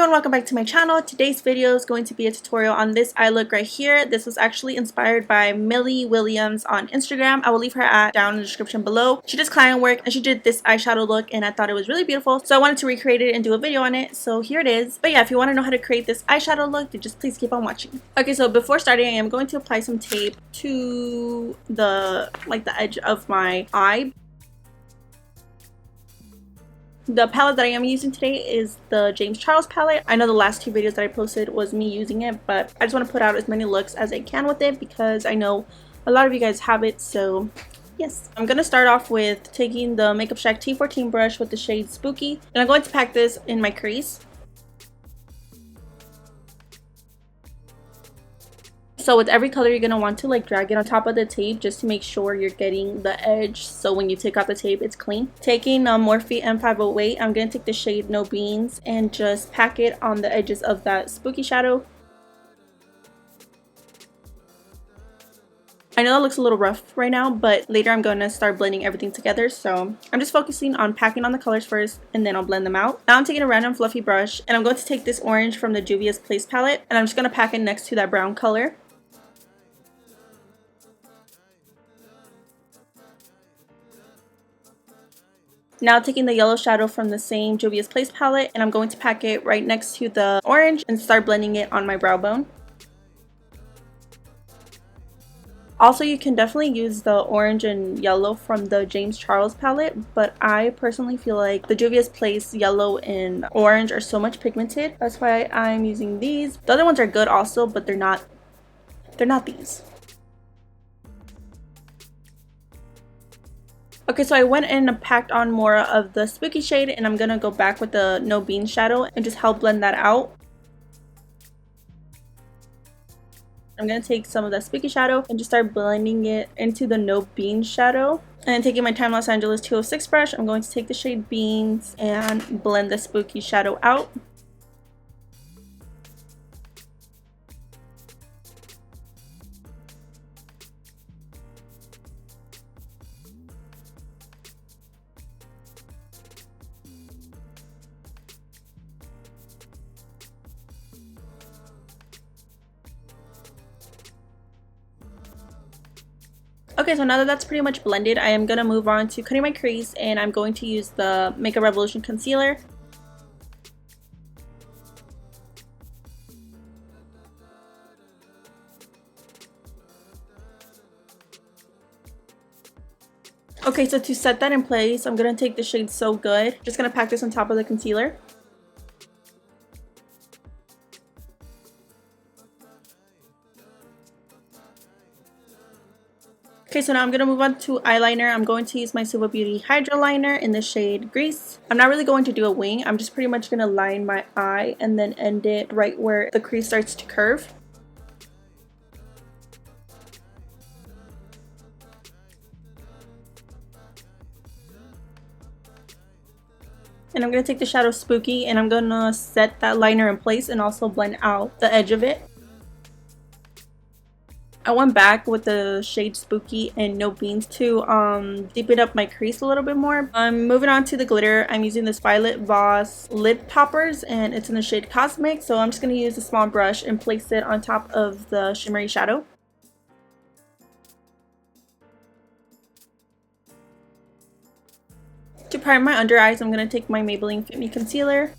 everyone, welcome back to my channel. Today's video is going to be a tutorial on this eye look right here. This was actually inspired by Millie Williams on Instagram. I will leave her at down in the description below. She does client work and she did this eyeshadow look and I thought it was really beautiful. So I wanted to recreate it and do a video on it. So here it is. But yeah, if you want to know how to create this eyeshadow look, then just please keep on watching. Okay, so before starting, I am going to apply some tape to the edge of my eye. The palette that I am using today is the James Charles palette. I know the last two videos that I posted was me using it, but I just want to put out as many looks as I can with it because I know a lot of you guys have it, so yes. I'm going to start off with taking the Makeup Shack T14 brush with the shade Spooky, and I'm going to pack this in my crease. So with every color, you're going to want to drag it on top of the tape just to make sure you're getting the edge, so when you take out the tape, it's clean. Taking Morphe M508, I'm going to take the shade No Beans and just pack it on the edges of that spooky shadow. I know that looks a little rough right now, but later I'm going to start blending everything together, so I'm just focusing on packing on the colors first and then I'll blend them out. Now I'm taking a random fluffy brush and I'm going to take this orange from the Juvias Place palette and I'm just going to pack it next to that brown color. Now taking the yellow shadow from the same Juvia's Place palette and I'm going to pack it right next to the orange and start blending it on my brow bone. Also, you can definitely use the orange and yellow from the James Charles palette, but I personally feel like the Juvia's Place yellow and orange are so much pigmented. That's why I'm using these. The other ones are good also, but they're not these. Okay, so I went in and packed on more of the spooky shade and I'm gonna go back with the No Beans shadow and just help blend that out. I'm gonna take some of that spooky shadow and just start blending it into the No Beans shadow. And then taking my Time Los Angeles 206 brush, I'm going to take the shade Beans and blend the spooky shadow out. Okay, so now that that's pretty much blended, I am going to move on to cutting my crease and I'm going to use the Makeup Revolution concealer. Okay, so to set that in place, I'm going to take the shade So Good. Just going to pack this on top of the concealer. Okay, so now I'm going to move on to eyeliner. I'm going to use my Suva Beauty Hydra liner in the shade Crease. I'm not really going to do a wing. I'm just pretty much going to line my eye and then end it right where the crease starts to curve. And I'm going to take the shadow Spooky and I'm going to set that liner in place and also blend out the edge of it. I went back with the shade Spooky and No Beans to deepen up my crease a little bit more. I'm moving on to the glitter. I'm using this Violet Voss lid toppers and it's in the shade Cosmic. So I'm just going to use a small brush and place it on top of the shimmery shadow. To prime my under eyes, I'm going to take my Maybelline Fit Me concealer.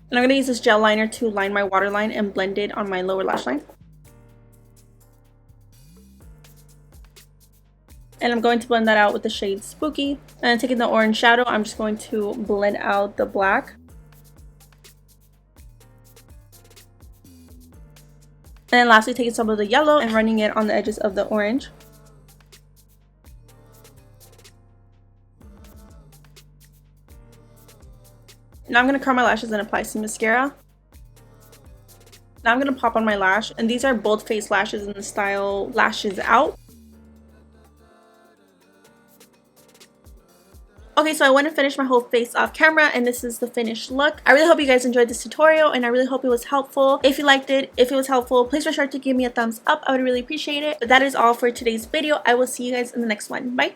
And I'm going to use this gel liner to line my waterline and blend it on my lower lash line. And I'm going to blend that out with the shade Spooky. And taking the orange shadow, I'm just going to blend out the black. And then lastly, taking some of the yellow and running it on the edges of the orange. Now I'm going to curl my lashes and apply some mascara. Now I'm going to pop on my lash, and these are bold face lashes in the style Lashes Out. Okay, so I went and finished my whole face off camera, and this is the finished look. I really hope you guys enjoyed this tutorial, and I really hope it was helpful. If you liked it, if it was helpful, please be sure to give me a thumbs up. I would really appreciate it. But that is all for today's video. I will see you guys in the next one. Bye!